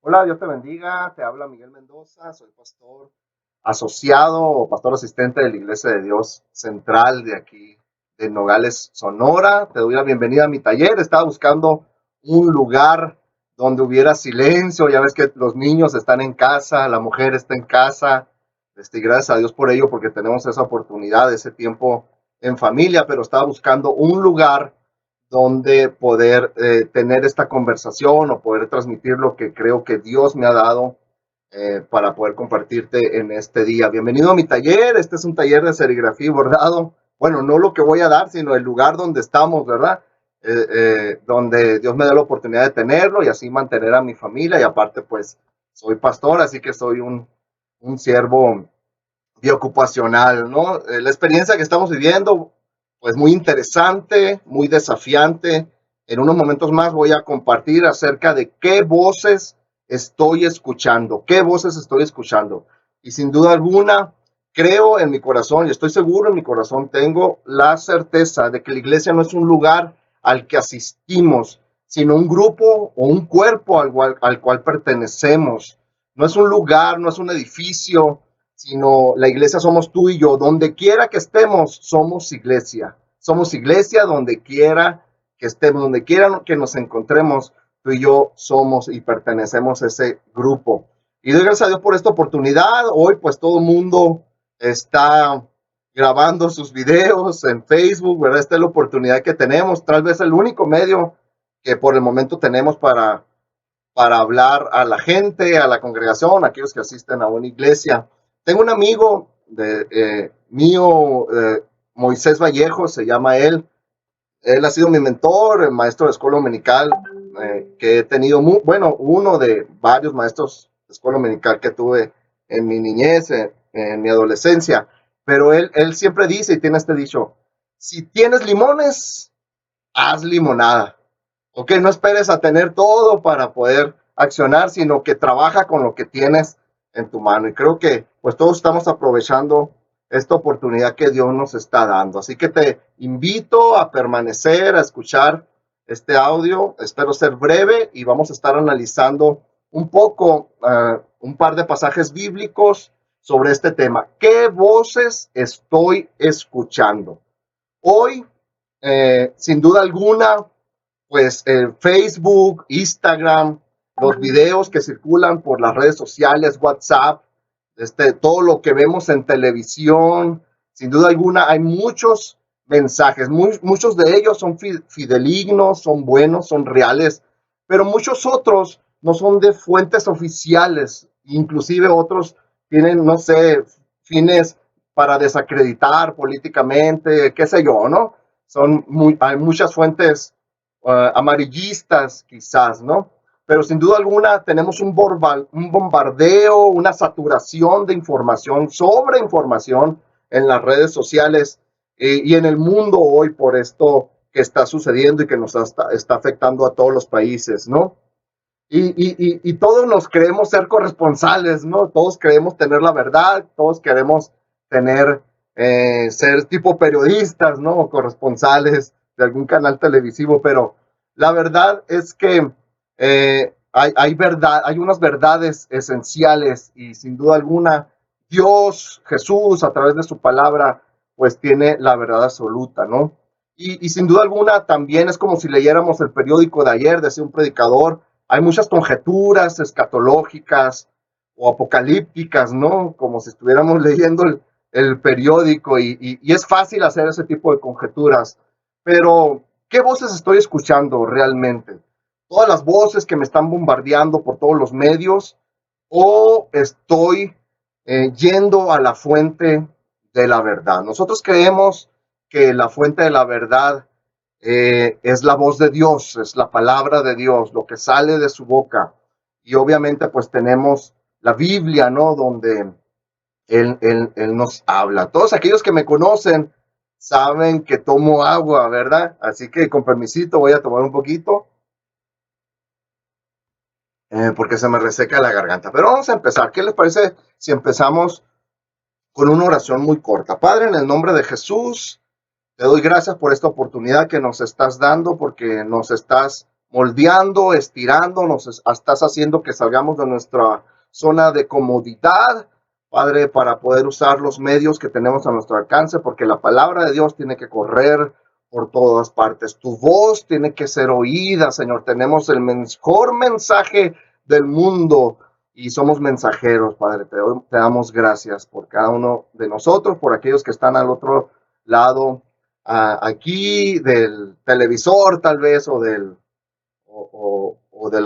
Hola, Dios te bendiga. Te habla Miguel Mendoza. Soy pastor asociado o pastor asistente de la Iglesia de Dios Central de aquí, de Nogales, Sonora. Te doy la bienvenida a mi taller. Estaba buscando un lugar donde hubiera silencio. Ya ves que los niños están en casa, la mujer está en casa. Gracias a Dios por ello, porque tenemos esa oportunidad, ese tiempo en familia, pero estaba buscando un lugar donde poder tener esta conversación o poder transmitir lo que creo que Dios me ha dado para poder compartirte en este día. Bienvenido a mi taller. Este es un taller de serigrafía y bordado. Bueno, no lo que voy a dar, sino el lugar donde estamos, ¿verdad? Donde Dios me da la oportunidad de tenerlo y así mantener a mi familia. Y aparte, pues, soy pastor, así que soy un siervo biocupacional, ¿no? La experiencia que estamos viviendo, pues muy interesante, muy desafiante. En unos momentos más voy a compartir acerca de qué voces estoy escuchando, qué voces estoy escuchando. Y sin duda alguna, creo en mi corazón y estoy seguro en mi corazón, tengo la certeza de que la iglesia no es un lugar al que asistimos, sino un grupo o un cuerpo al cual pertenecemos. No es un lugar, no es un edificio, sino la iglesia somos tú y yo. Donde quiera que estemos, somos iglesia. Somos iglesia donde quiera que estemos, donde quiera que nos encontremos, tú y yo somos y pertenecemos a ese grupo. Y doy gracias a Dios por esta oportunidad. Hoy pues todo el mundo está grabando sus videos en Facebook, ¿verdad? Esta es la oportunidad que tenemos, tal vez el único medio que por el momento tenemos para hablar a la gente, a la congregación, a aquellos que asisten a una iglesia. Tengo un amigo mío, Moisés Vallejo, se llama él. Él ha sido mi mentor, maestro de escuela dominical, que he tenido, bueno, uno de varios maestros de escuela dominical que tuve en mi niñez, en mi adolescencia. Pero él siempre dice y tiene este dicho, si tienes limones, haz limonada. Ok, no esperes a tener todo para poder accionar, sino que trabaja con lo que tienes en tu mano. Y creo que pues todos estamos aprovechando esta oportunidad que Dios nos está dando. Así que te invito a permanecer, a escuchar este audio. Espero ser breve y vamos a estar analizando un poco, un par de pasajes bíblicos sobre este tema. ¿Qué voces estoy escuchando? Hoy, sin duda alguna, pues Facebook, Instagram, los videos que circulan por las redes sociales, WhatsApp, todo lo que vemos en televisión, sin duda alguna hay muchos mensajes, muchos de ellos son fidelignos, son buenos, son reales, pero muchos otros no son de fuentes oficiales, inclusive otros tienen, no sé, fines para desacreditar políticamente, qué sé yo, ¿no? Hay muchas fuentes amarillistas quizás, ¿no? Pero sin duda alguna tenemos un bombardeo, una saturación de información, sobre información en las redes sociales y en el mundo hoy por esto que está sucediendo y que nos está afectando a todos los países, ¿no? Y todos nos creemos ser corresponsales, ¿no? Todos queremos tener la verdad, todos queremos tener, ser tipo periodistas, ¿no? O corresponsales de algún canal televisivo, pero la verdad es que hay unas verdades esenciales y sin duda alguna Dios, Jesús, a través de su palabra, pues tiene la verdad absoluta, ¿no? Y sin duda alguna también es como si leyéramos el periódico de ayer, decía un predicador, hay muchas conjeturas escatológicas o apocalípticas, ¿no? Como si estuviéramos leyendo el periódico y es fácil hacer ese tipo de conjeturas, pero ¿qué voces estoy escuchando realmente? ¿Todas las voces que me están bombardeando por todos los medios o estoy yendo a la fuente de la verdad? Nosotros creemos que la fuente de la verdad es la voz de Dios, es la palabra de Dios, lo que sale de su boca. Y obviamente pues tenemos la Biblia, ¿no? Donde él nos habla. Todos aquellos que me conocen saben que tomo agua, ¿verdad? Así que con permisito voy a tomar un poquito porque se me reseca la garganta. Pero vamos a empezar. ¿Qué les parece si empezamos con una oración muy corta? Padre, en el nombre de Jesús, te doy gracias por esta oportunidad que nos estás dando, porque nos estás moldeando, estirando, estás haciendo que salgamos de nuestra zona de comodidad, Padre, para poder usar los medios que tenemos a nuestro alcance, porque la palabra de Dios tiene que correr por todas partes. Tu voz tiene que ser oída, Señor. Tenemos el mejor mensaje del mundo y somos mensajeros, Padre. Te damos gracias por cada uno de nosotros, por aquellos que están al otro lado, aquí del televisor tal vez, o del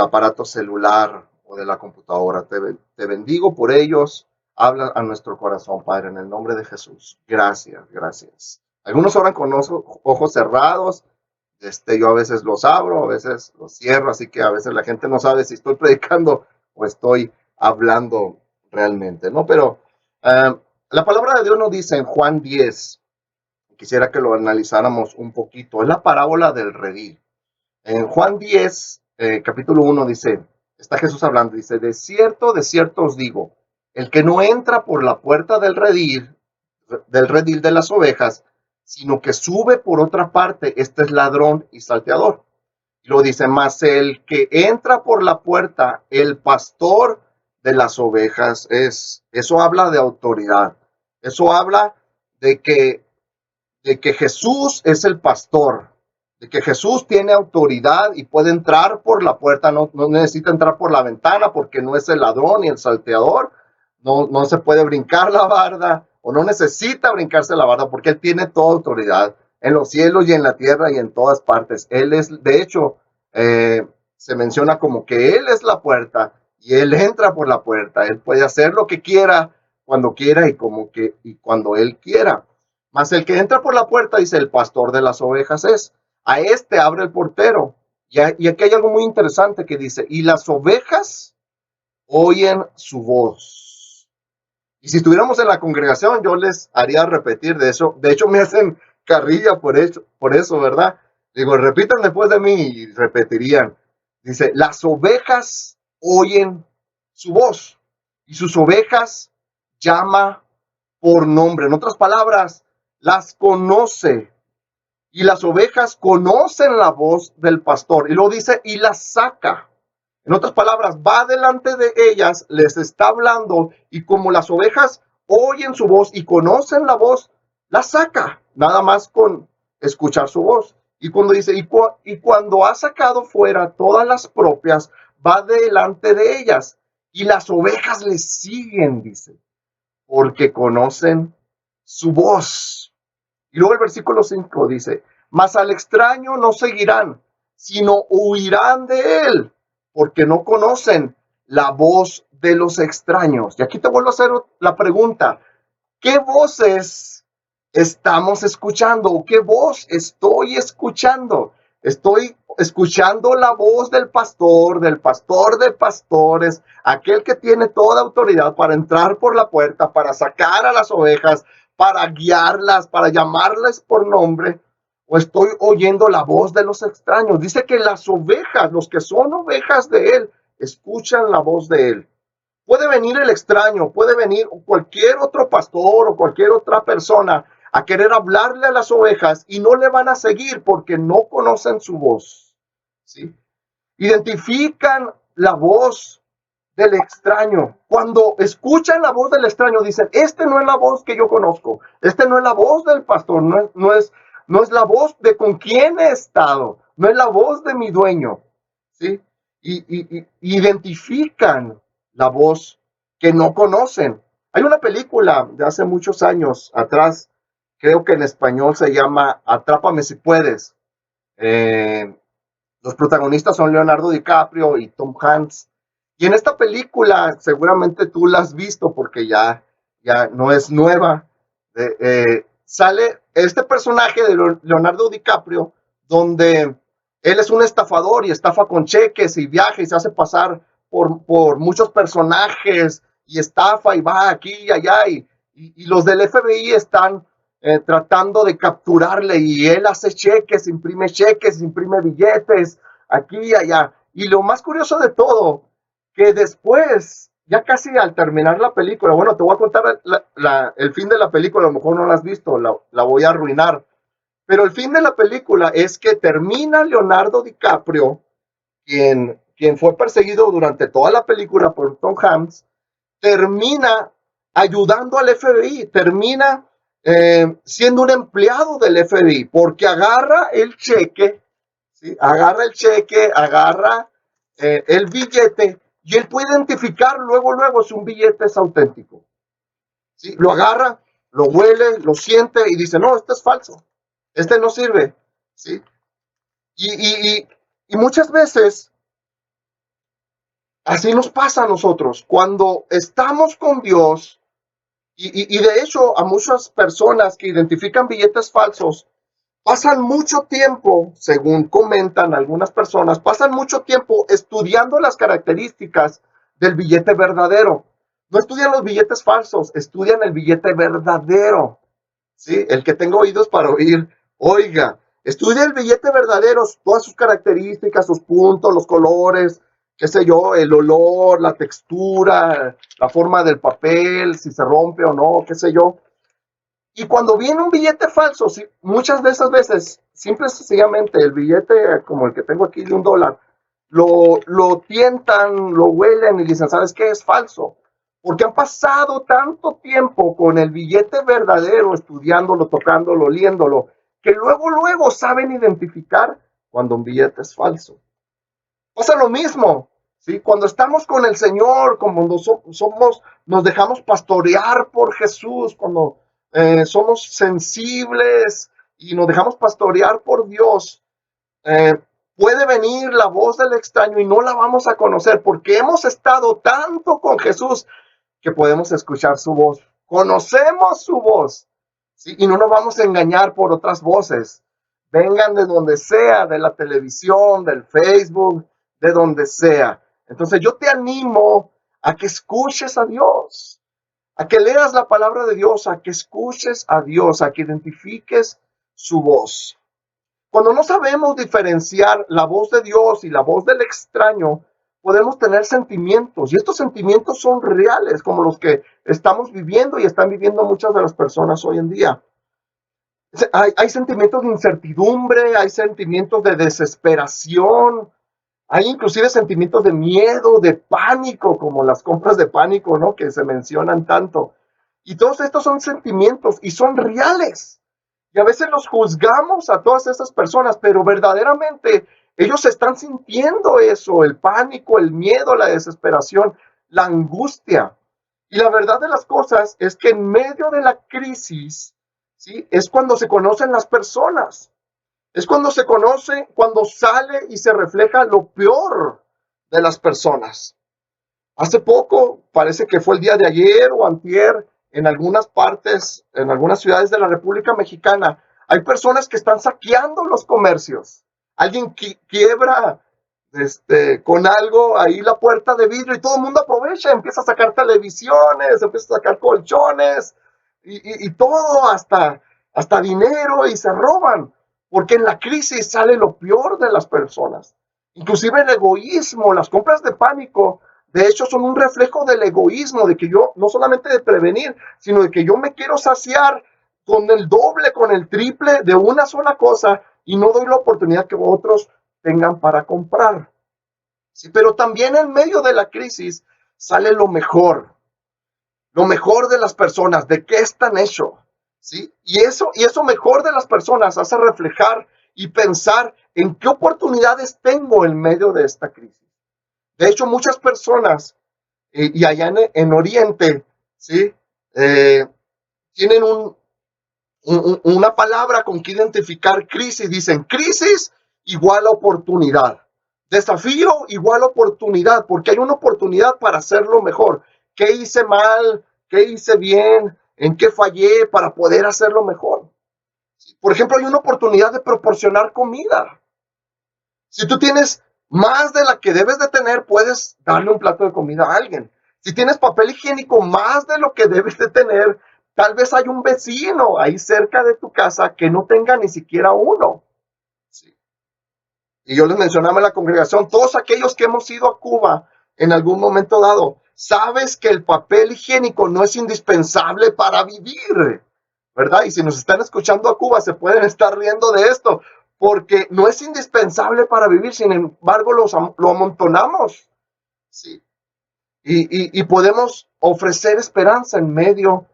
aparato celular o de la computadora. Te bendigo por ellos. Habla a nuestro corazón, Padre, en el nombre de Jesús. Gracias, gracias. Algunos oran con ojos cerrados. Yo a veces los abro, a veces los cierro, así que a veces la gente no sabe si estoy predicando o estoy hablando realmente, ¿no? Pero la palabra de Dios nos dice en Juan 10, quisiera que lo analizáramos un poquito, es la parábola del redil. En Juan 10, capítulo 1 dice, está Jesús hablando, dice, de cierto os digo, el que no entra por la puerta del redil de las ovejas, sino que sube por otra parte, este es ladrón y salteador. Y luego dice, más el que entra por la puerta, el pastor de las ovejas es. Eso habla de autoridad. Eso habla de que Jesús es el pastor, de que Jesús tiene autoridad y puede entrar por la puerta, no necesita entrar por la ventana porque no es el ladrón ni el salteador, no se puede brincar la barda o no necesita brincarse la barda porque Él tiene toda autoridad en los cielos y en la tierra y en todas partes. Él es, de hecho, se menciona como que Él es la puerta y Él entra por la puerta. Él puede hacer lo que quiera, cuando quiera y cuando Él quiera. Mas el que entra por la puerta, dice, el pastor de las ovejas es. A este abre el portero. Y aquí hay algo muy interesante que dice, y las ovejas oyen su voz. Y si estuviéramos en la congregación, yo les haría repetir de eso. De hecho, me hacen carrilla por eso, ¿verdad? Digo, repitan después de mí y repetirían. Dice, las ovejas oyen su voz. Y sus ovejas llama por nombre. En otras palabras, las conoce. Y las ovejas conocen la voz del pastor. Y luego dice, y las saca. En otras palabras, va delante de ellas, les está hablando, y como las ovejas oyen su voz y conocen la voz, las saca, nada más con escuchar su voz. Y cuando dice, y cuando ha sacado fuera todas las propias, va delante de ellas, y las ovejas le siguen, dice, porque conocen su voz. Y luego el versículo 5 dice, mas al extraño no seguirán, sino huirán de él, porque no conocen la voz de los extraños. Y aquí te vuelvo a hacer la pregunta, ¿qué voces estamos escuchando? ¿Qué voz estoy escuchando? Estoy escuchando la voz del pastor de pastores, aquel que tiene toda autoridad para entrar por la puerta, para sacar a las ovejas, para guiarlas, para llamarles por nombre, o estoy oyendo la voz de los extraños. Dice que las ovejas, los que son ovejas de él, escuchan la voz de él. Puede venir el extraño, puede venir cualquier otro pastor o cualquier otra persona a querer hablarle a las ovejas y no le van a seguir porque no conocen su voz, ¿sí? Identifican la voz del extraño. Cuando escuchan la voz del extraño, dicen, este no es la voz que yo conozco, este no es la voz del pastor, no es la voz de con quién he estado, no es la voz de mi dueño, ¿sí? Y identifican la voz que no conocen. Hay una película de hace muchos años atrás, creo que en español se llama Atrápame si puedes. Los protagonistas son Leonardo DiCaprio y Tom Hanks. Y en esta película, seguramente tú la has visto porque ya no es nueva, sale este personaje de Leonardo DiCaprio, donde él es un estafador y estafa con cheques y viaja y se hace pasar por muchos personajes y estafa y va aquí y allá y los del FBI están tratando de capturarle y él hace cheques, imprime billetes aquí y allá. Y lo más curioso de todo, que después, ya casi al terminar la película, bueno, te voy a contar el fin de la película, a lo mejor no la has visto, la voy a arruinar, pero el fin de la película es que termina Leonardo DiCaprio quien fue perseguido durante toda la película por Tom Hanks, termina ayudando al FBI, termina siendo un empleado del FBI, porque agarra el cheque, ¿sí? Agarra el cheque, agarra el billete, y él puede identificar luego si un billete es auténtico. ¿Sí? Lo agarra, lo huele, lo siente y dice, no, este es falso, este no sirve. ¿Sí? Y muchas veces así nos pasa a nosotros, cuando estamos con Dios, y de hecho a muchas personas que identifican billetes falsos, pasan mucho tiempo, según comentan algunas personas, pasan mucho tiempo estudiando las características del billete verdadero. No estudian los billetes falsos, estudian el billete verdadero. ¿Sí? El que tenga oídos para oír, oiga, estudia el billete verdadero, todas sus características, sus puntos, los colores, qué sé yo, el olor, la textura, la forma del papel, si se rompe o no, qué sé yo. Y cuando viene un billete falso, sí, muchas de esas veces, simple y sencillamente, el billete como el que tengo aquí de $1, lo tientan, lo huelen y dicen, ¿sabes qué? Es falso. Porque han pasado tanto tiempo con el billete verdadero, estudiándolo, tocándolo, oliéndolo, que luego saben identificar cuando un billete es falso. Pasa lo mismo, ¿sí? Cuando estamos con el Señor, como nos dejamos pastorear por Jesús, cuando somos sensibles y nos dejamos pastorear por Dios, eh, puede venir la voz del extraño y no la vamos a conocer porque hemos estado tanto con Jesús que podemos escuchar su voz. Conocemos su voz, ¿sí? Y no nos vamos a engañar por otras voces. Vengan de donde sea, de la televisión, del Facebook, de donde sea. Entonces yo te animo a que escuches a Dios, a que leas la palabra de Dios, a que escuches a Dios, a que identifiques su voz. Cuando no sabemos diferenciar la voz de Dios y la voz del extraño, podemos tener sentimientos, y estos sentimientos son reales, como los que estamos viviendo y están viviendo muchas de las personas hoy en día. Hay sentimientos de incertidumbre, hay sentimientos de desesperación, hay inclusive sentimientos de miedo, de pánico, como las compras de pánico, ¿no? Que se mencionan tanto. Y todos estos son sentimientos y son reales. Y a veces los juzgamos a todas estas personas, pero verdaderamente ellos están sintiendo eso, el pánico, el miedo, la desesperación, la angustia. Y la verdad de las cosas es que en medio de la crisis, ¿sí? Es cuando se conocen las personas. Es cuando se conoce, cuando sale y se refleja lo peor de las personas. Hace poco, parece que fue el día de ayer o antier, en algunas partes, en algunas ciudades de la República Mexicana, hay personas que están saqueando los comercios. Alguien quiebra con algo ahí la puerta de vidrio y todo el mundo aprovecha, empieza a sacar televisiones, empieza a sacar colchones y todo, hasta dinero, y se roban, porque en la crisis sale lo peor de las personas. Inclusive el egoísmo, las compras de pánico, de hecho son un reflejo del egoísmo, de que yo, no solamente de prevenir, sino de que yo me quiero saciar con el doble, con el triple de una sola cosa y no doy la oportunidad que otros tengan para comprar. Sí, pero también en medio de la crisis sale lo mejor de las personas, de qué están hechos. ¿Sí? Y eso mejor de las personas hace reflejar y pensar en qué oportunidades tengo en medio de esta crisis. De hecho, muchas personas, y allá en Oriente, ¿sí? Tienen una palabra con que identificar crisis. Dicen crisis igual a oportunidad. Desafío igual a oportunidad, porque hay una oportunidad para hacerlo mejor. ¿Qué hice mal? ¿Qué hice bien? ¿En qué fallé para poder hacerlo mejor? Por ejemplo, hay una oportunidad de proporcionar comida. Si tú tienes más de la que debes de tener, puedes darle un plato de comida a alguien. Si tienes papel higiénico más de lo que debes de tener, tal vez hay un vecino ahí cerca de tu casa que no tenga ni siquiera uno. Sí. Y yo les mencionaba en la congregación, todos aquellos que hemos ido a Cuba en algún momento dado, sabes que el papel higiénico no es indispensable para vivir, ¿verdad? Y si nos están escuchando a Cuba, se pueden estar riendo de esto, porque no es indispensable para vivir, sin embargo lo amontonamos, ¿sí? Y podemos ofrecer esperanza en medio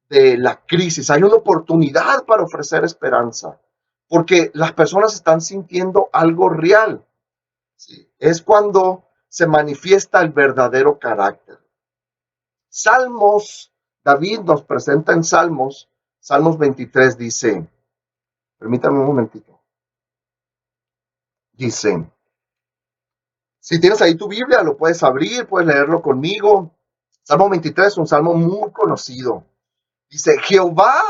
de la crisis. Hay una oportunidad para ofrecer esperanza, porque las personas están sintiendo algo real, ¿sí? Es cuando se manifiesta el verdadero carácter. Salmos, David nos presenta en Salmos 23 dice, permítame un momentito, dice, si tienes ahí tu Biblia, lo puedes abrir, puedes leerlo conmigo. Salmo 23 es un salmo muy conocido. Dice, Jehová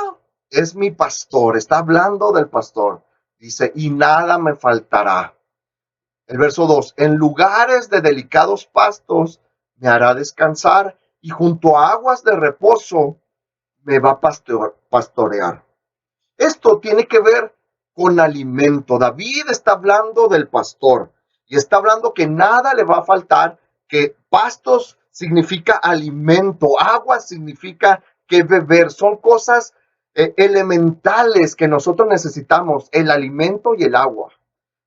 es mi pastor, está hablando del pastor. Dice, y nada me faltará. El verso 2, en lugares de delicados pastos me hará descansar y junto a aguas de reposo me va a pastorear. Esto tiene que ver con alimento. David está hablando del pastor y está hablando que nada le va a faltar, que pastos significa alimento, agua significa que beber. Son cosas elementales que nosotros necesitamos, el alimento y el agua.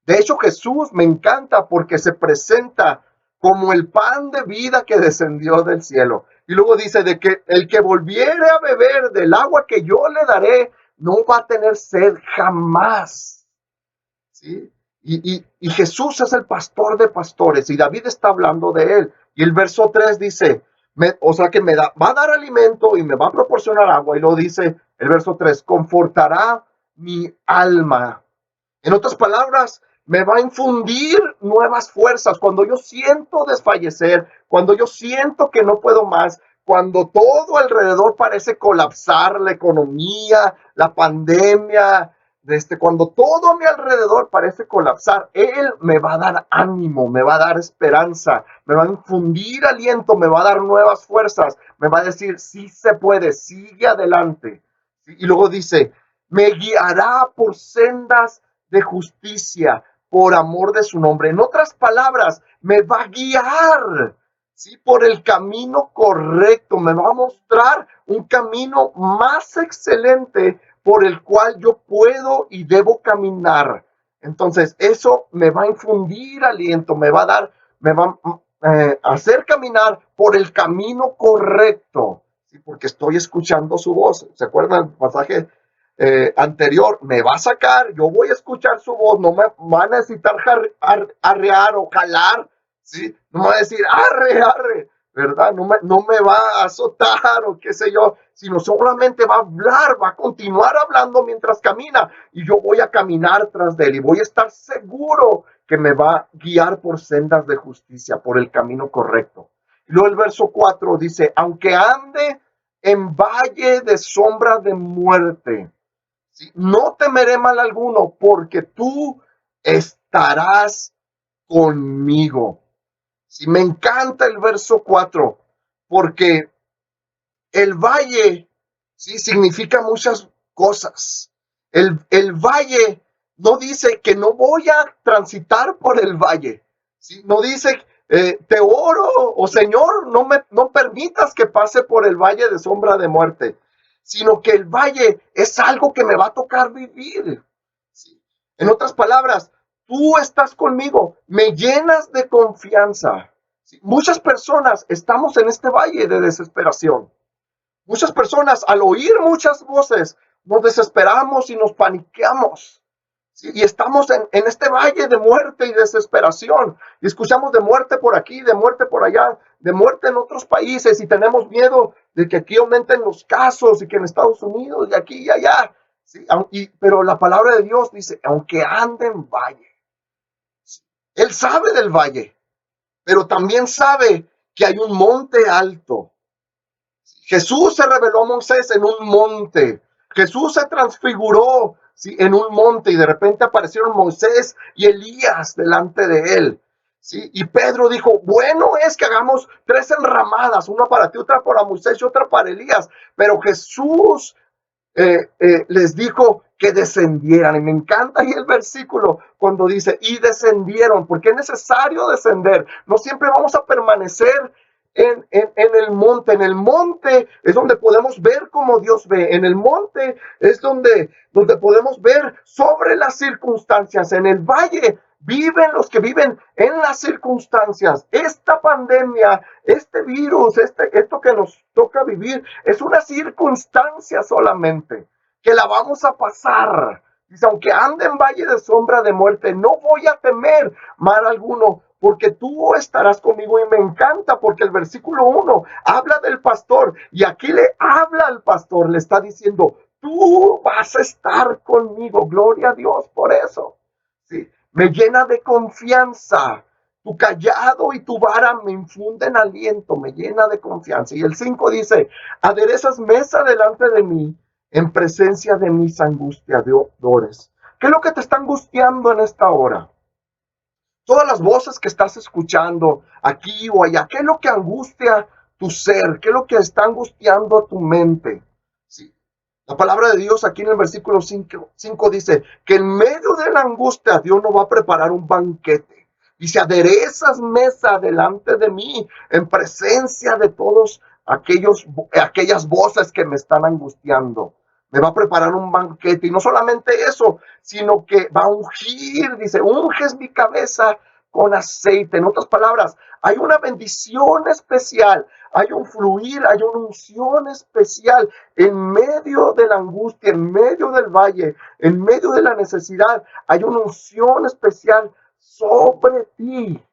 De hecho, Jesús me encanta porque se presenta como el pan de vida que descendió del cielo. Y luego dice de que el que volviere a beber del agua que yo le daré, no va a tener sed jamás. ¿Sí? Y Jesús es el pastor de pastores y David está hablando de él. Y el verso 3 dice, o sea que va a dar alimento y me va a proporcionar agua. Y luego dice el verso 3, confortará mi alma. En otras palabras, me va a infundir nuevas fuerzas. Cuando yo siento desfallecer, cuando yo siento que no puedo más, cuando todo alrededor parece colapsar, la economía, la pandemia, cuando todo a mi alrededor parece colapsar, Él me va a dar ánimo, me va a dar esperanza, me va a infundir aliento, me va a dar nuevas fuerzas, me va a decir, sí se puede, sigue adelante. Y luego dice, me guiará por sendas de justicia por amor de su nombre. En otras palabras, me va a guiar, ¿sí? Por el camino correcto, me va a mostrar un camino más excelente por el cual yo puedo y debo caminar. Entonces, eso me va a infundir aliento, me va a dar, me va a hacer caminar por el camino correcto, ¿sí? Porque estoy escuchando su voz. ¿Se acuerdan el pasaje anterior? Me va a sacar, yo voy a escuchar su voz, no me va a necesitar arrear o jalar, ¿sí? No me va a decir arre, arre, ¿verdad? No me va a azotar o qué sé yo, sino solamente va a hablar, va a continuar hablando mientras camina y yo voy a caminar tras de él y voy a estar seguro que me va a guiar por sendas de justicia, por el camino correcto. Y luego el verso 4 dice, aunque ande en valle de sombra de muerte, ¿sí? No temeré mal alguno, porque tú estarás conmigo. ¿Sí? Me encanta el verso 4, porque el valle, ¿sí? Significa muchas cosas. El valle no dice que no voy a transitar por el valle, ¿sí? No dice, te oro, o Señor, no permitas que pase por el valle de sombra de muerte, sino que el valle es algo que me va a tocar vivir, ¿sí? En otras palabras, tú estás conmigo, me llenas de confianza, ¿sí? Muchas personas estamos en este valle de desesperación. Muchas personas, al oír muchas voces, nos desesperamos y nos paniqueamos. ¿Sí? Y estamos en este valle de muerte y desesperación. Y escuchamos de muerte por aquí, de muerte por allá, de muerte en otros países. Y tenemos miedo de que aquí aumenten los casos y que en Estados Unidos y aquí y allá. ¿Sí? Pero la palabra de Dios dice, aunque ande en valle. ¿Sí? Él sabe del valle, pero también sabe que hay un monte alto. Jesús se reveló a Moisés en un monte. Jesús se transfiguró, ¿sí? En un monte y de repente aparecieron Moisés y Elías delante de él. ¿Sí? Y Pedro dijo, bueno es que hagamos 3 enramadas, una para ti, otra para Moisés y otra para Elías. Pero Jesús les dijo que descendieran. Y me encanta ahí el versículo cuando dice, y descendieron, porque es necesario descender. No siempre vamos a permanecer en el monte. En el monte es donde podemos ver como Dios ve. En el monte es donde podemos ver sobre las circunstancias. En el valle viven los que viven en las circunstancias. Esta pandemia, este virus, esto que nos toca vivir, es una circunstancia solamente, que la vamos a pasar. Dice, aunque ande en valle de sombra de muerte, no voy a temer mal alguno, porque tú estarás conmigo. Y me encanta porque el versículo 1 habla del pastor, y aquí le habla al pastor, le está diciendo, tú vas a estar conmigo. Gloria a Dios por eso. Sí, me llena de confianza. Tu callado y tu vara me infunden aliento, me llena de confianza. Y el 5 dice, aderezas mesa delante de mí en presencia de mis angustiadores. ¿Qué es lo que te está angustiando en esta hora? Todas las voces que estás escuchando aquí o allá, ¿qué es lo que angustia tu ser? ¿Qué es lo que está angustiando a tu mente? Sí. La palabra de Dios aquí en el versículo 5 dice que en medio de la angustia Dios nos va a preparar un banquete. Dice, aderezas mesa delante de mí en presencia de todos aquellas voces que me están angustiando. Me va a preparar un banquete, y no solamente eso, sino que va a ungir. Dice, unges mi cabeza con aceite. En otras palabras, hay una bendición especial, hay un fluir, hay una unción especial en medio de la angustia, en medio del valle, en medio de la necesidad. Hay una unción especial sobre ti.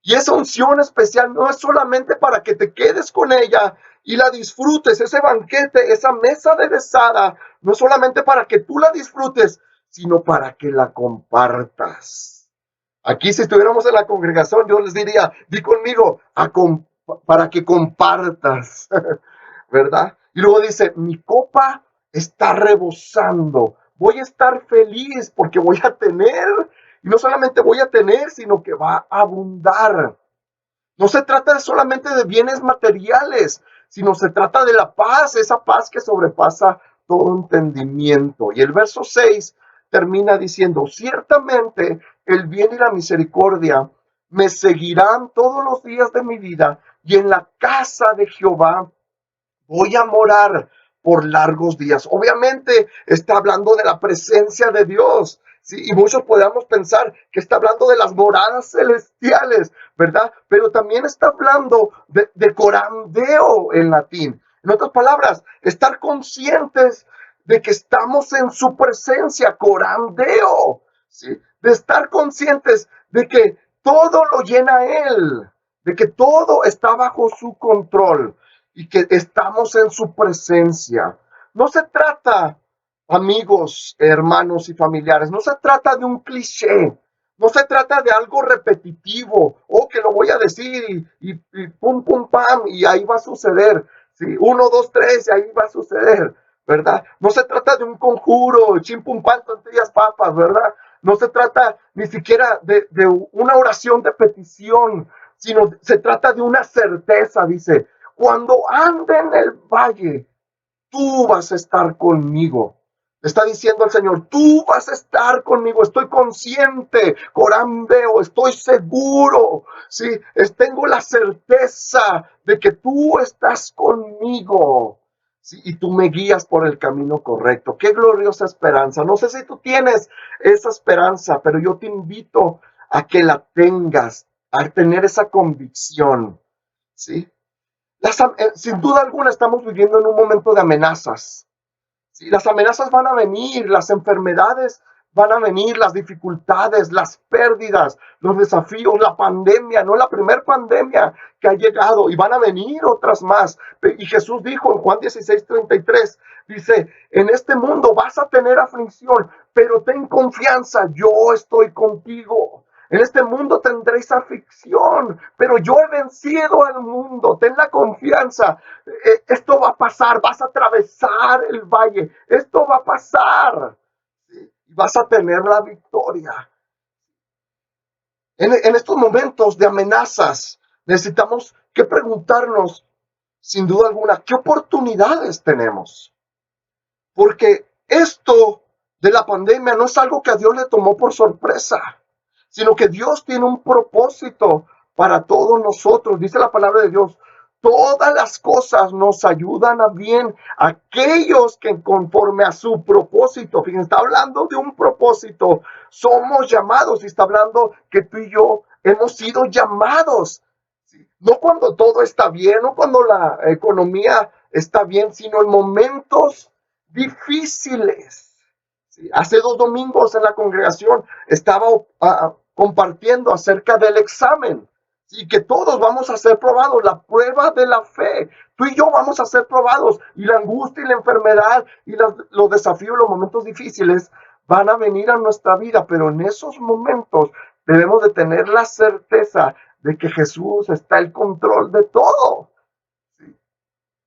Y esa unción especial no es solamente para que te quedes con ella y la disfrutes. Ese banquete, esa mesa aderezada, no es solamente para que tú la disfrutes, sino para que la compartas. Aquí, si estuviéramos en la congregación, yo les diría, di conmigo, para que compartas, ¿verdad? Y luego dice, mi copa está rebosando. Voy a estar feliz porque voy a tener, y no solamente voy a tener, sino que va a abundar. No se trata solamente de bienes materiales, sino se trata de la paz, esa paz que sobrepasa todo entendimiento. Y el verso 6 termina diciendo, ciertamente el bien y la misericordia me seguirán todos los días de mi vida, y en la casa de Jehová voy a morar por largos días. Obviamente está hablando de la presencia de Dios, ¿sí? Y muchos podamos pensar que está hablando de las moradas celestiales, ¿verdad? Pero también está hablando de corandeo en latín. En otras palabras, estar conscientes de que estamos en su presencia, corandeo, ¿sí? De estar conscientes de que todo lo llena Él, de que todo está bajo su control y que estamos en su presencia. No se trata, amigos, hermanos y familiares, no se trata de un cliché, no se trata de algo repetitivo, o que lo voy a decir y pum, pum, pam, y ahí va a suceder. Sí, 1, 2, 3, y ahí va a suceder, ¿verdad? No se trata de un conjuro, chim, pum, pam, tortillas, papas, ¿verdad? No se trata ni siquiera de una oración de petición, sino se trata de una certeza. Dice, cuando ande en el valle, tú vas a estar conmigo. Está diciendo el Señor, tú vas a estar conmigo, estoy consciente, corambeo, estoy seguro, ¿sí? Tengo la certeza de que tú estás conmigo, ¿sí? Y tú me guías por el camino correcto. Qué gloriosa esperanza. No sé si tú tienes esa esperanza, pero yo te invito a que la tengas, a tener esa convicción, ¿sí? Sin duda alguna estamos viviendo en un momento de amenazas. ¿Sí? Las amenazas van a venir, las enfermedades van a venir, las dificultades, las pérdidas, los desafíos, la pandemia, no la primera pandemia que ha llegado, y van a venir otras más. Y Jesús dijo en Juan 16:33, dice, en este mundo vas a tener aflicción, pero ten confianza, yo estoy contigo. En este mundo tendréis aflicción, pero yo he vencido al mundo. Ten la confianza. Esto va a pasar. Vas a atravesar el valle. Esto va a pasar. Y vas a tener la victoria. En estos momentos de amenazas, necesitamos que preguntarnos, sin duda alguna, ¿qué oportunidades tenemos? Porque esto de la pandemia no es algo que a Dios le tomó por sorpresa, sino que Dios tiene un propósito para todos nosotros. Dice la palabra de Dios, todas las cosas nos ayudan a bien, aquellos que conforme a su propósito, fíjense, está hablando de un propósito, somos llamados, y está hablando que tú y yo hemos sido llamados. No cuando todo está bien, no cuando la economía está bien, sino en momentos difíciles. Sí, hace 2 domingos en la congregación estaba compartiendo acerca del examen. Y que todos vamos a ser probados, la prueba de la fe. Tú y yo vamos a ser probados. Y la angustia y la enfermedad y los desafíos, los momentos difíciles van a venir a nuestra vida. Pero en esos momentos debemos de tener la certeza de que Jesús está en control de todo.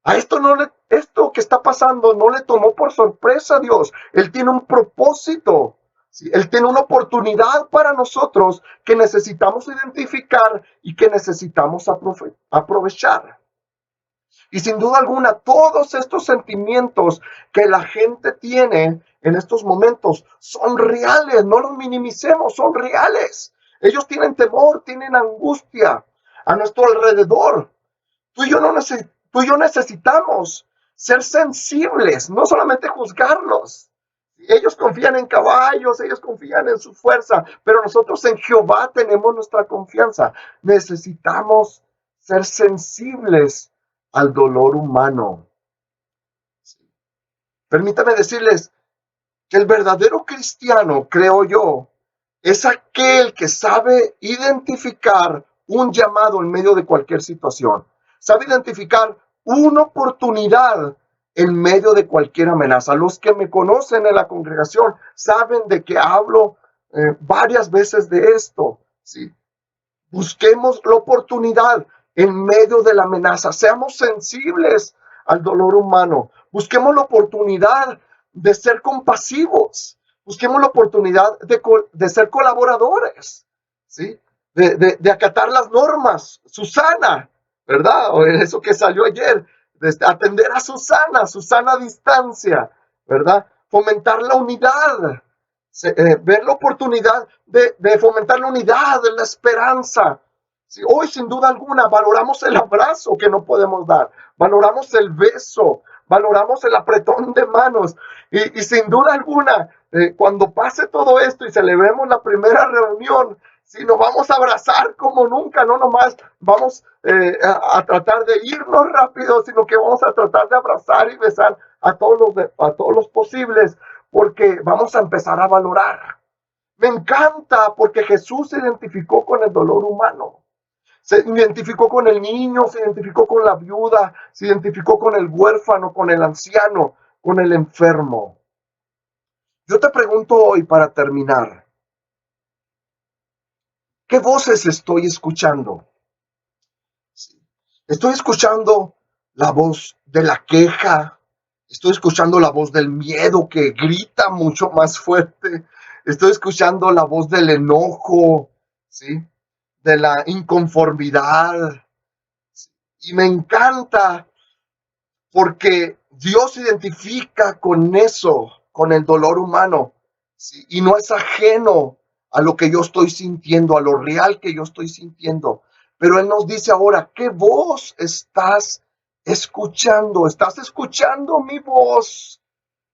A esto que está pasando no le tomó por sorpresa a Dios. Él tiene un propósito. ¿Sí? Él tiene una oportunidad para nosotros que necesitamos identificar y que necesitamos aprovechar. Y sin duda alguna, todos estos sentimientos que la gente tiene en estos momentos son reales, no los minimicemos, son reales. Ellos tienen temor, tienen angustia a nuestro alrededor. Tú y yo necesitamos ser sensibles, no solamente juzgarlos. Ellos confían en caballos, ellos confían en su fuerza, pero nosotros en Jehová tenemos nuestra confianza. Necesitamos ser sensibles al dolor humano. Permítame decirles que el verdadero cristiano, creo yo, es aquel que sabe identificar un llamado en medio de cualquier situación. Sabe identificar una oportunidad en medio de cualquier amenaza. Los que me conocen en la congregación saben de que hablo varias veces de esto. ¿Sí? Busquemos la oportunidad en medio de la amenaza. Seamos sensibles al dolor humano. Busquemos la oportunidad de ser compasivos. Busquemos la oportunidad de ser colaboradores, ¿sí? De acatar las normas. Susana, ¿verdad? O eso que salió ayer, de atender a Susana a distancia, ¿verdad? Fomentar la unidad, ver la oportunidad de fomentar la unidad, la esperanza. Sí, hoy sin duda alguna valoramos el abrazo que no podemos dar, valoramos el beso, valoramos el apretón de manos y sin duda alguna cuando pase todo esto y celebremos la primera reunión, si nos vamos a abrazar como nunca, no nomás vamos a tratar de irnos rápido, sino que vamos a tratar de abrazar y besar a todos los posibles, porque vamos a empezar a valorar. Me encanta porque Jesús se identificó con el dolor humano. Se identificó con el niño, se identificó con la viuda, se identificó con el huérfano, con el anciano, con el enfermo. Yo te pregunto hoy para terminar, ¿qué voces estoy escuchando? Estoy escuchando la voz de la queja, estoy escuchando la voz del miedo que grita mucho más fuerte, estoy escuchando la voz del enojo, ¿sí? De la inconformidad. Y me encanta porque Dios se identifica con eso, con el dolor humano, ¿sí? Y no es ajeno a lo que yo estoy sintiendo, a lo real que yo estoy sintiendo. Pero Él nos dice ahora, ¿qué voz estás escuchando? ¿Estás escuchando mi voz?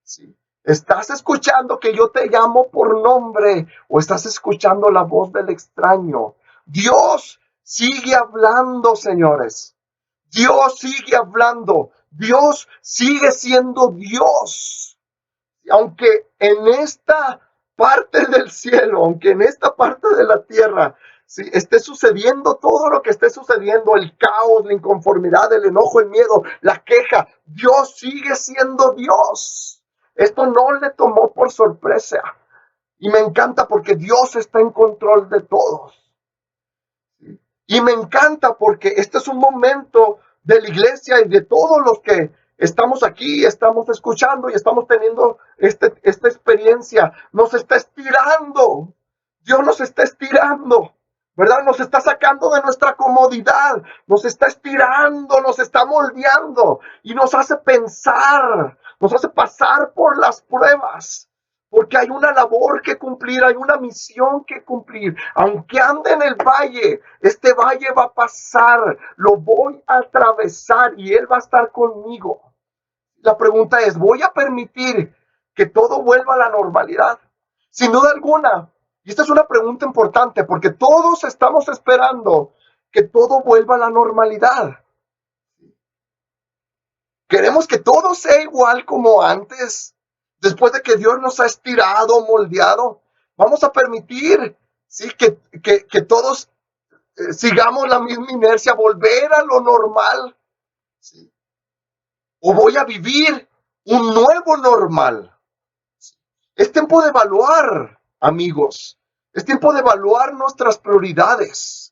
¿Sí? ¿Estás escuchando que yo te llamo por nombre o estás escuchando la voz del extraño? Dios sigue hablando, señores. Dios sigue hablando. Dios sigue siendo Dios. Aunque en esta parte del cielo, aunque en esta parte de la tierra, ¿sí? Esté sucediendo todo lo que esté sucediendo, el caos, la inconformidad, el enojo, el miedo, la queja, Dios sigue siendo Dios. Esto no le tomó por sorpresa. Y me encanta porque Dios está en control de todos. Y me encanta porque este es un momento de la iglesia y de todos los que estamos aquí, estamos escuchando y estamos teniendo esta experiencia. Nos está estirando. Dios nos está estirando, ¿verdad? Nos está sacando de nuestra comodidad. Nos está estirando, nos está moldeando y nos hace pensar, nos hace pasar por las pruebas. porque hay una labor que cumplir, hay una misión que cumplir. Aunque ande en el valle, este valle va a pasar, lo voy a atravesar y Él va a estar conmigo. La pregunta es, ¿voy a permitir que todo vuelva a la normalidad? Sin duda alguna. Y esta es una pregunta importante porque todos estamos esperando que todo vuelva a la normalidad. Queremos que todo sea igual como antes, después de que Dios nos ha estirado, moldeado. Vamos a permitir, ¿sí? que todos sigamos la misma inercia, volver a lo normal. ¿Sí? O voy a vivir un nuevo normal. Es tiempo de evaluar, amigos. Es tiempo de evaluar nuestras prioridades.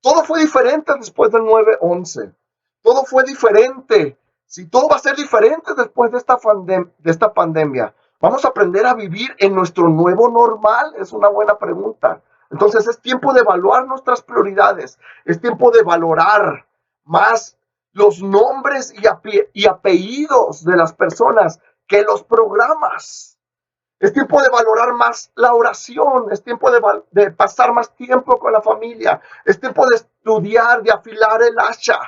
Todo fue diferente después del 9/11. Todo fue diferente. Si todo va a ser diferente después de esta pandemia, ¿vamos a aprender a vivir en nuestro nuevo normal? Es una buena pregunta. Entonces es tiempo de evaluar nuestras prioridades. Es tiempo de valorar más los nombres y apellidos de las personas que los programas. Es tiempo de valorar más la oración, es tiempo de pasar más tiempo con la familia, es tiempo de estudiar, de afilar el hacha.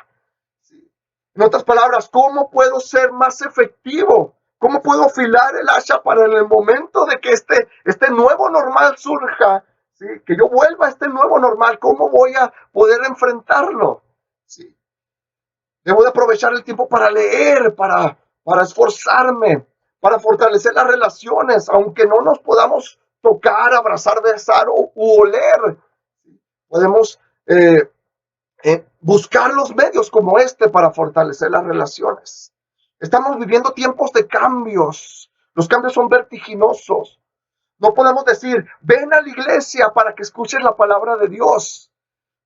En otras palabras, ¿cómo puedo ser más efectivo? ¿Cómo puedo afilar el hacha para en el momento de que este nuevo normal surja, ¿sí? Que yo vuelva a este nuevo normal? ¿Cómo voy a poder enfrentarlo? ¿Sí? Debo de aprovechar el tiempo para leer, para esforzarme, para fortalecer las relaciones, aunque no nos podamos tocar, abrazar, besar u oler. Podemos buscar los medios como este para fortalecer las relaciones. Estamos viviendo tiempos de cambios. Los cambios son vertiginosos. No podemos decir, ven a la iglesia para que escuches la palabra de Dios.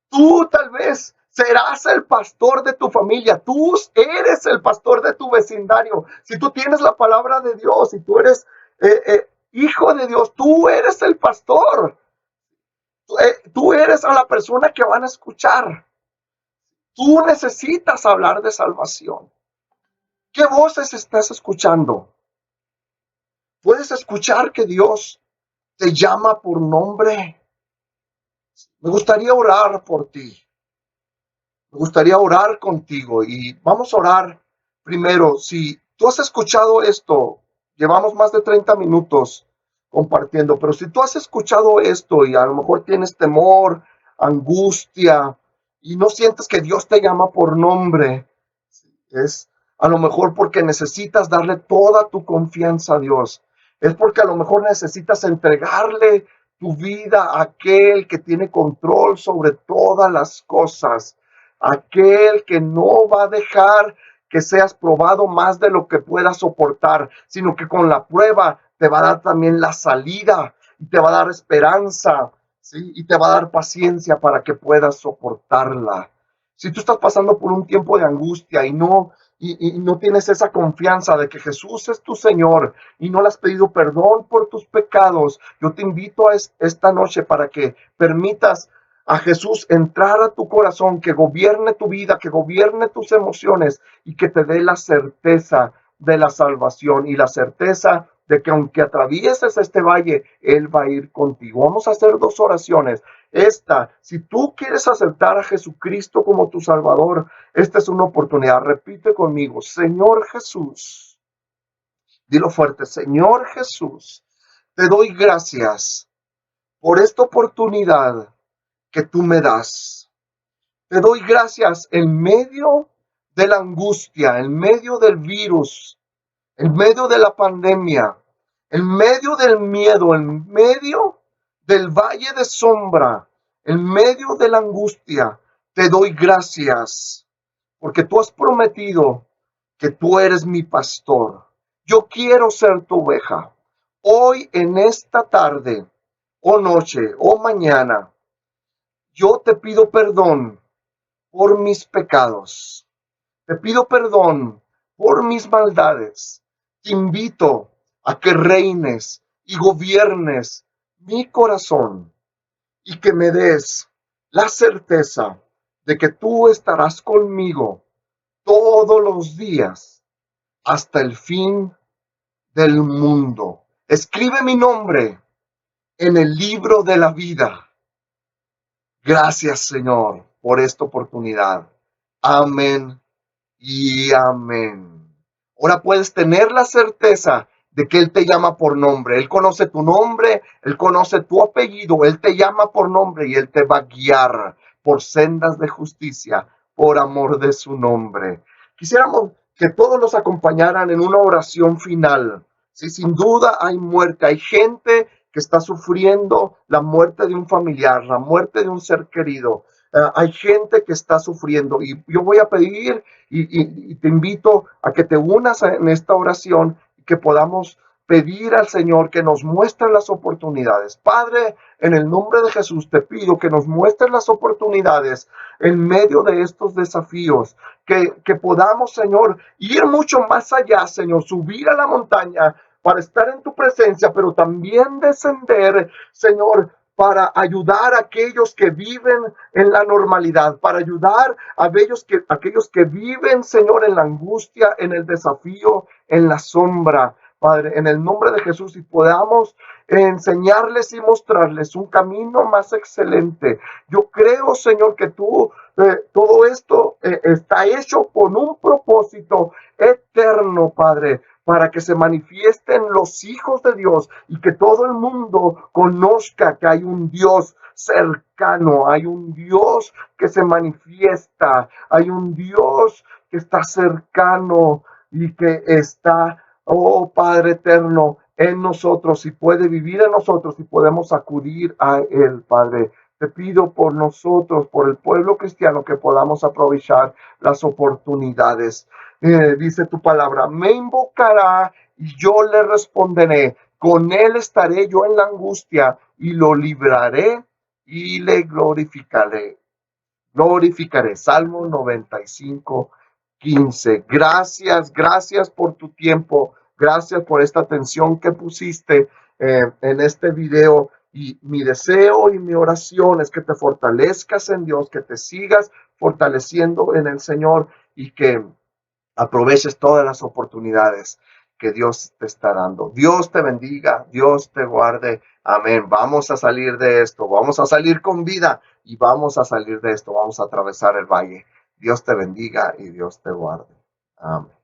Tú tal vez serás el pastor de tu familia, tú eres el pastor de tu vecindario. Si tú tienes la palabra de Dios, si tú eres hijo de Dios, tú eres el pastor. Tú eres a la persona que van a escuchar. Tú necesitas hablar de salvación. ¿Qué voces estás escuchando? ¿Puedes escuchar que Dios te llama por nombre? Me gustaría orar por ti. Me gustaría orar contigo y vamos a orar primero. Si tú has escuchado esto, llevamos más de 30 minutos compartiendo, pero si tú has escuchado esto y a lo mejor tienes temor, angustia y no sientes que Dios te llama por nombre, es a lo mejor porque necesitas darle toda tu confianza a Dios. Es porque a lo mejor necesitas entregarle tu vida a aquel que tiene control sobre todas las cosas, aquel que no va a dejar que seas probado más de lo que puedas soportar, sino que con la prueba te va a dar también la salida y te va a dar esperanza, ¿sí? Y te va a dar paciencia para que puedas soportarla. Si tú estás pasando por un tiempo de angustia y no tienes esa confianza de que Jesús es tu Señor y no le has pedido perdón por tus pecados, yo te invito a esta noche para que permitas a Jesús entrar a tu corazón, que gobierne tu vida, que gobierne tus emociones y que te dé la certeza de la salvación y la certeza de que aunque atravieses este valle, Él va a ir contigo. Vamos a hacer dos oraciones. Si tú quieres aceptar a Jesucristo como tu Salvador, esta es una oportunidad. Repite conmigo, Señor Jesús, dilo fuerte, Señor Jesús, te doy gracias por esta oportunidad que tú me das. Te doy gracias en medio de la angustia, en medio del virus, en medio de la pandemia, en medio del miedo, en medio del valle de sombra, en medio de la angustia. Te doy gracias porque tú has prometido que tú eres mi pastor. Yo quiero ser tu oveja. Hoy en esta tarde, o noche, o mañana, yo te pido perdón por mis pecados. Te pido perdón por mis maldades. Te invito a que reines y gobiernes mi corazón y que me des la certeza de que tú estarás conmigo todos los días hasta el fin del mundo. Escribe mi nombre en el libro de la vida. Gracias, Señor, por esta oportunidad. Amén y amén. Ahora puedes tener la certeza de que Él te llama por nombre. Él conoce tu nombre, Él conoce tu apellido, Él te llama por nombre y Él te va a guiar por sendas de justicia, por amor de su nombre. Quisiéramos que todos nos acompañaran en una oración final. Sí, sin duda hay muerte, hay gente que está sufriendo la muerte de un familiar, la muerte de un ser querido. Hay gente que está sufriendo y yo voy a pedir y te invito a que te unas en esta oración y que podamos pedir al Señor que nos muestre las oportunidades. Padre, en el nombre de Jesús te pido que nos muestres las oportunidades en medio de estos desafíos, que podamos, Señor, ir mucho más allá, Señor, subir a la montaña para estar en tu presencia, pero también descender, Señor, para ayudar a aquellos que viven en la normalidad, para ayudar a aquellos que viven, Señor, en la angustia, en el desafío, en la sombra. Padre, en el nombre de Jesús, y podamos enseñarles y mostrarles un camino más excelente. Yo creo, Señor, que todo esto está hecho con un propósito eterno, Padre, para que se manifiesten los hijos de Dios y que todo el mundo conozca que hay un Dios cercano, hay un Dios que se manifiesta, hay un Dios que está cercano y que está, oh Padre eterno, en nosotros y puede vivir en nosotros y podemos acudir a Él, Padre. Te pido por nosotros, por el pueblo cristiano, que podamos aprovechar las oportunidades. Dice tu palabra, me invocará y yo le responderé. Con él estaré yo en la angustia y lo libraré y le glorificaré. Glorificaré. Salmo 95:15. Gracias por tu tiempo. Gracias por esta atención que pusiste en este video. Y mi deseo y mi oración es que te fortalezcas en Dios, que te sigas fortaleciendo en el Señor y que aproveches todas las oportunidades que Dios te está dando. Dios te bendiga, Dios te guarde. Amén. Vamos a salir de esto, vamos a salir con vida y vamos a salir de esto, vamos a atravesar el valle. Dios te bendiga y Dios te guarde. Amén.